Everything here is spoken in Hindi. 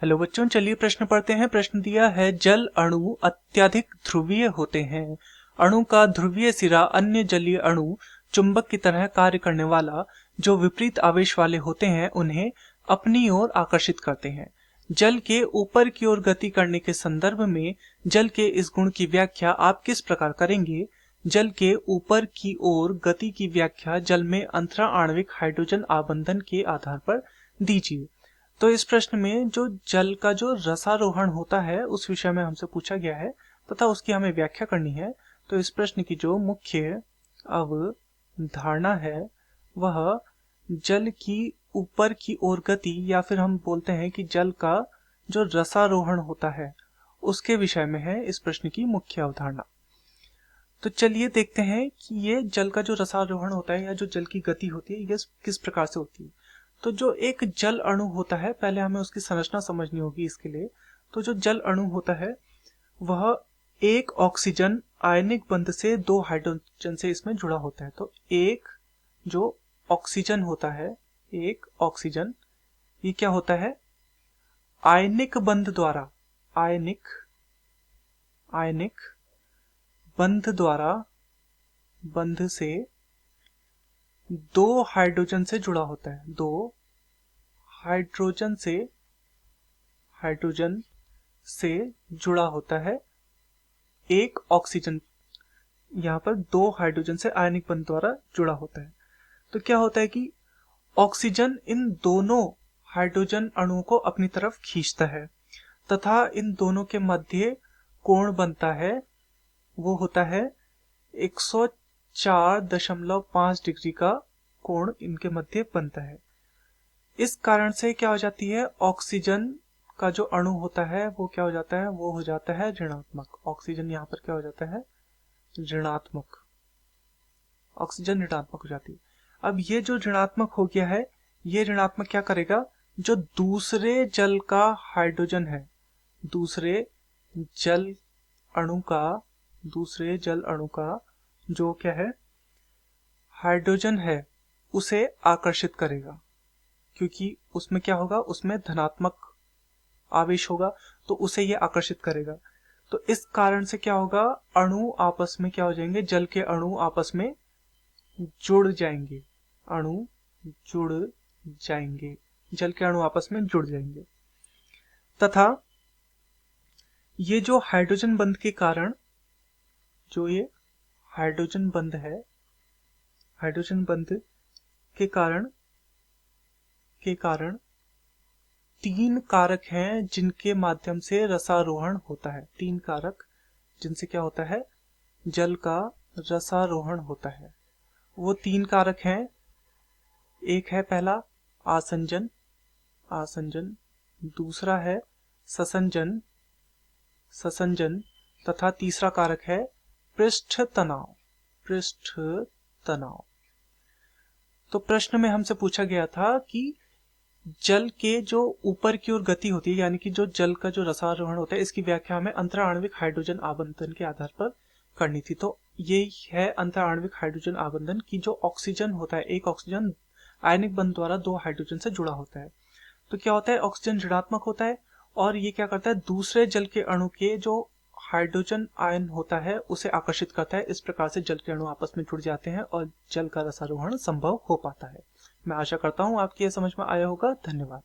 हेलो बच्चों, चलिए प्रश्न पढ़ते हैं। प्रश्न दिया है, जल अणु अत्यधिक ध्रुवीय होते हैं। अणु का ध्रुवीय सिरा अन्य जलीय अणु चुंबक की तरह कार्य करने वाला जो विपरीत आवेश वाले होते हैं उन्हें अपनी ओर आकर्षित करते हैं। जल के ऊपर की ओर गति करने के संदर्भ में जल के इस गुण की व्याख्या आप किस प्रकार करेंगे? जल के ऊपर की ओर गति की व्याख्या जल में अंतरा आणविक हाइड्रोजन आबंधन के आधार पर दीजिए। तो इस प्रश्न में जो जल का जो रसारोहण होता है उस विषय में हमसे पूछा गया है तथा उसकी हमें व्याख्या करनी है। तो इस प्रश्न की जो मुख्य अवधारणा है वह जल की ऊपर की ओर गति, या फिर हम बोलते हैं कि जल का जो रसारोहण होता है उसके विषय में है इस प्रश्न की मुख्य अवधारणा। तो चलिए देखते हैं कि ये जल का जो रसारोहण होता है या जो जल की गति होती है ये किस प्रकार से होती है। तो जो एक जल अणु होता है, पहले हमें उसकी संरचना समझनी होगी इसके लिए। तो जो जल अणु होता है वह एक ऑक्सीजन आयनिक बंध से दो हाइड्रोजन से इसमें जुड़ा होता है। तो एक जो ऑक्सीजन होता है, एक ऑक्सीजन, ये क्या होता है? आयनिक बंध द्वारा, आयनिक बंध द्वारा, बंध से दो हाइड्रोजन से जुड़ा होता है। दो हाइड्रोजन से जुड़ा होता है एक ऑक्सीजन। यहां पर दो हाइड्रोजन से आयनिक बंध द्वारा जुड़ा होता है। तो क्या होता है कि ऑक्सीजन इन दोनों हाइड्रोजन अणुओं को अपनी तरफ खींचता है तथा इन दोनों के मध्य कोण बनता है, वो होता है 104.5 डिग्री का कोण इनके मध्य बनता है। इस कारण से क्या हो जाती है, ऑक्सीजन का जो अणु होता है वो क्या हो जाता है, वो हो जाता है ऋणात्मक। ऑक्सीजन यहाँ पर क्या हो जाता है, ऋणात्मक। ऑक्सीजन ऋणात्मक हो जाती है। अब ये जो ऋणात्मक हो गया है, ये ऋणात्मक क्या करेगा, जो दूसरे जल का हाइड्रोजन है, दूसरे जल अणु का जो क्या है हाइड्रोजन है उसे आकर्षित करेगा, क्योंकि उसमें क्या होगा, उसमें धनात्मक आवेश होगा तो उसे ये आकर्षित करेगा। तो इस कारण से क्या होगा, अणु आपस में क्या हो जाएंगे, जल के अणु आपस में जुड़ जाएंगे। जल के अणु आपस में जुड़ जाएंगे तथा ये जो हाइड्रोजन बंध के कारण, जो ये हाइड्रोजन बंध है, हाइड्रोजन बंध के कारण तीन कारक हैं जिनके माध्यम से रसारोहण होता है। तीन कारक जिनसे क्या होता है, जल का रसारोहण होता है। वो तीन कारक हैं, एक है पहला आसंजन, दूसरा है ससंजन, तथा तीसरा कारक है पृष्ठ तनाव। तो प्रश्न में हमसे पूछा गया था कि जल के जो ऊपर की ओर गति होती है, यानी कि जो जल का जो रसारोहण होता है, इसकी व्याख्या हमें अंतरा आणविक हाइड्रोजन आबंधन के आधार पर करनी थी। तो ये है अंतरा आणविक हाइड्रोजन आबंधन की जो ऑक्सीजन होता है, एक ऑक्सीजन आयनिक बंध द्वारा दो हाइड्रोजन से जुड़ा होता है। तो क्या होता है, ऑक्सीजन ऋणात्मक होता है और ये क्या करता है, दूसरे जल के अणु के जो हाइड्रोजन आयन होता है उसे आकर्षित करता है। इस प्रकार से जल के अणु आपस में जुड़ जाते हैं और जल का रसारोहण संभव हो पाता है। मैं आशा करता हूं आपकी यह समझ में आया होगा। धन्यवाद।